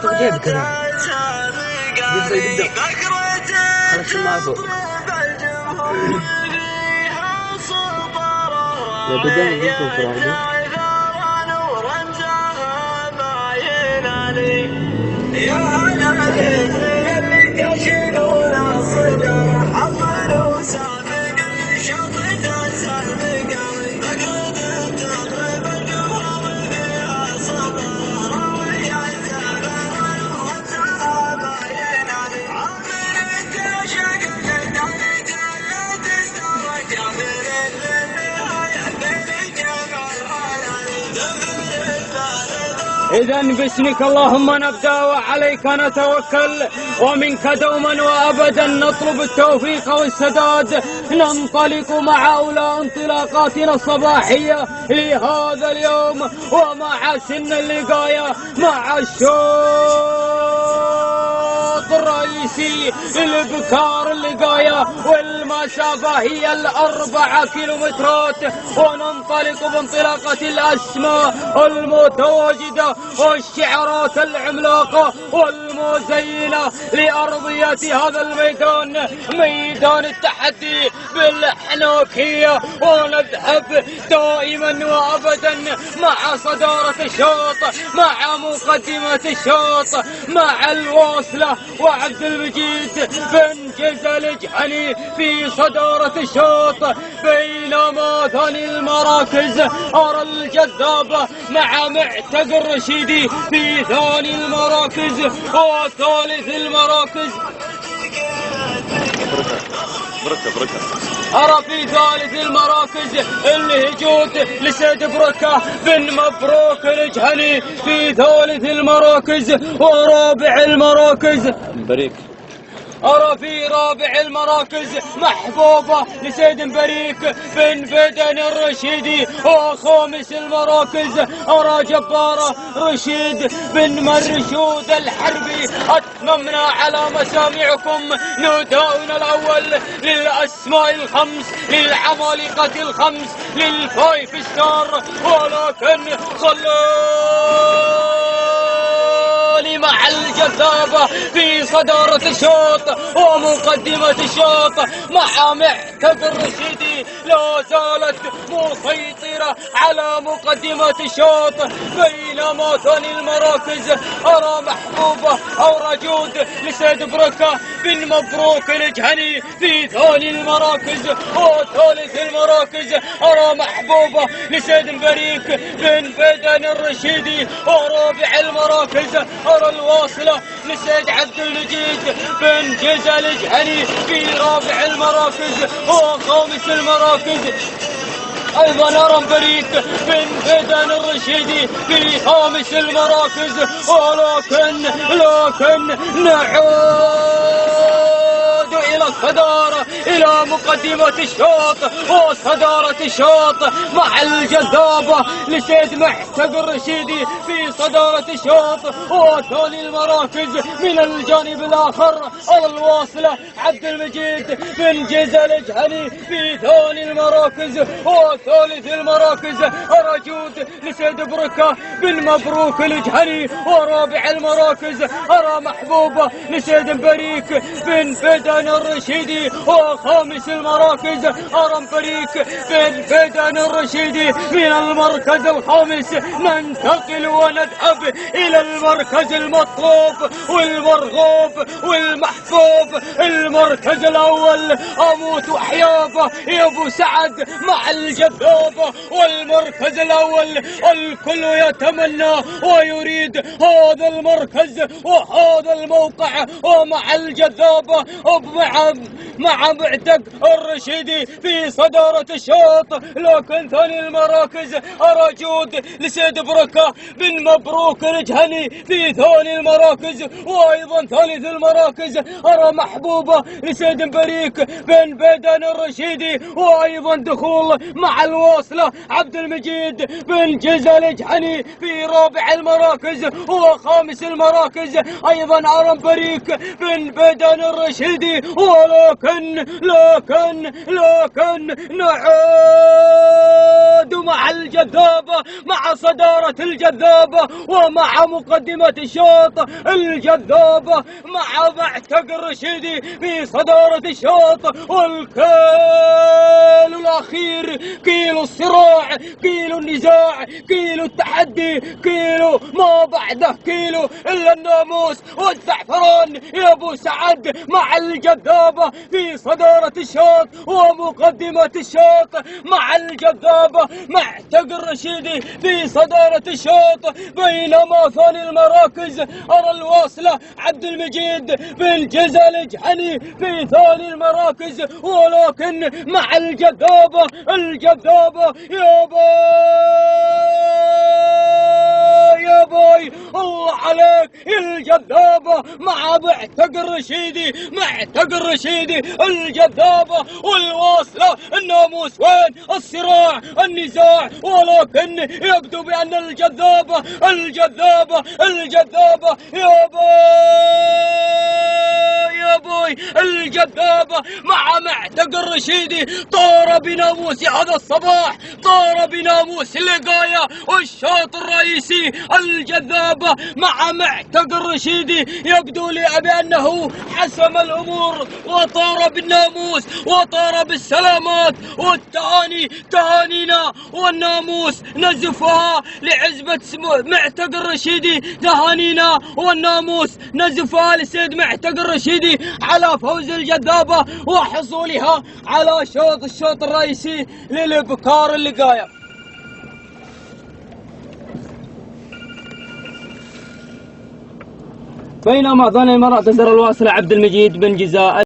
حاطط جيبك انا جيب على السماعة فوق لا بدأنا نجيبكم في العرض يا هلا اللي يشيلون الصدر حصل وسابق شطيت سابق بقعد تضرب الجمهور فيها صبر ويا الزمن وانتهى ما ينالي عمرك شقق الدنيا تستوى جابر النهاية بالجمال إذا باسمك اللهم نبدأ وعليك نتوكل ومنك دوما وأبدا نطلب التوفيق والسداد. ننطلق مع أولى انطلاقاتنا الصباحية لهذا اليوم ومع سن اللقاية مع الشوط الرئيسي البكار اللقاية والمسافة هي 4 كيلومترات. وننطلق بانطلاقة الأسماء المتواجدة والشعارات العملاقة والمزينة لأرضية هذا الميدان، ميدان التحدي بالحنوكية. ونذهب دائما وأبدا مع صدارة الشوط، مع مقدمة الشوط، مع الواصلة وعبد المجيد بن جزل الجهني في صدارة الشوط. بينما ثاني المراكز أرى الجذابة مع معتق الرشيدي في ثاني المراكز. وثالث المراكز أرى في ثالث المراكز الهجود لسيد بركة بن مبروك الجهني في ثالث المراكز. ورابع المراكز أرى في رابع المراكز محبوبة لسيد بريك بن بدن الرشيدي. وخامس المراكز أرى جبارة رشيد بن مرشود الحربي. أتممنا على مسامعكم نداؤنا الأول للأسماء الخمس، للعمالقة الخمس، للفايف ستار. ولكن صلوا مع الجذابة في صدارة الشوط ومقدمة الشوط مع معتق الرشيدي لا زالت مسيطرة على مقدمة الشوط. بينما ثاني المراكز أرى محبوبة أو رجود لسيد بركة بن مبروك الجهني في ثاني المراكز. وثالث المراكز أرى محبوبة لسيد بريك بن بدن الرشيدي. ورابع المراكز أرى الواصلة لسيد عبد المجيد بن جزل الجهني في رابع المراكز. وخامس المراكز أيضا أرى بريك بن بدن الرشيدي في خامس المراكز. ولكن نعود إلى الصدارة، إلى مقدمة الشوط وصدارة الشوط مع الجذابة لسيد معتق الرشيدي في صدارة الشوط. وثاني المراكز من الجانب الآخر على الواصلة عبد المجيد بن جزل الجهني في ثاني المراكز. وثالث المراكز رجود لسيد بركة بن مبروك الجهني. ورابع المراكز أرى محبوبة لسيد بريك بن بدن الرشيدي. وخامس المراكز أرى بريك بن بدن الرشيدي. من المركز الخامس ننتقل ونذهب إلى المركز المطلوب والمرغوب والمحبوب، المركز الأول أموت وحيابة يا أبو سعد مع الجذابة. والمركز الأول الكل يتمنى ويريد هذا المركز وهذا الموقع ومع الجذابة مع معتق الرشيدي في صدارة الشوط. لكن ثاني المراكز أرى جود لسيد بركة بن مبروك الجهني في ثاني المراكز. وأيضا ثالث المراكز أرى محبوبة لسيد بريك بن بدن الرشيدي. وأيضا دخول مع الواصلة عبد المجيد بن جزل الجهني في رابع المراكز. وخامس المراكز أيضا أرى بريك بن بدن الرشيدي. لكن نعود مع الجذابة، مع صدارة الجذابة، ومع مقدمة الشوط الجذابة، مع معتق الرشيدي في صدارة الشوط. والكيل الأخير، كيل الصراع، كيل النزاع، كيل التحدي، كيلو ما بعده كيلو إلا الناموس والزعفران يا أبو سعد، مع الجذابة في صدارة الشوط ومقدمة الشوط، مع الجذابة معتق الرشيدي في صدارة الشوط. بينما ثاني المراكز أرى الواصلة عبد المجيد بن جزل الجحني في ثاني المراكز، ولكن مع الجذابة يا باي الله عليك الجذابة مع معتق الرشيدي الجذابة والواصلة الناموس وين الصراع النزاع، ولكن يبدو بأن الجذابة يا باي الجذابة مع معتق الرشيدي طار بناموس هذا الصباح، طار بناموس اللقاية والشوط الرئيسي. الجذابة مع معتق الرشيدي يبدو لي بأنه حسم الأمور وطار بالناموس وطار بالسلامات، والتهاني تهانينا والناموس نزفها لعزبة معتق الرشيدي، تهانينا والناموس نزفها لسيد معتق الرشيدي على فوز الجذابة وحصولها على الشوط الرئيسي للابكار اللقاية. بينما ثاني المرة تزر الواصلة عبد المجيد بن جزاء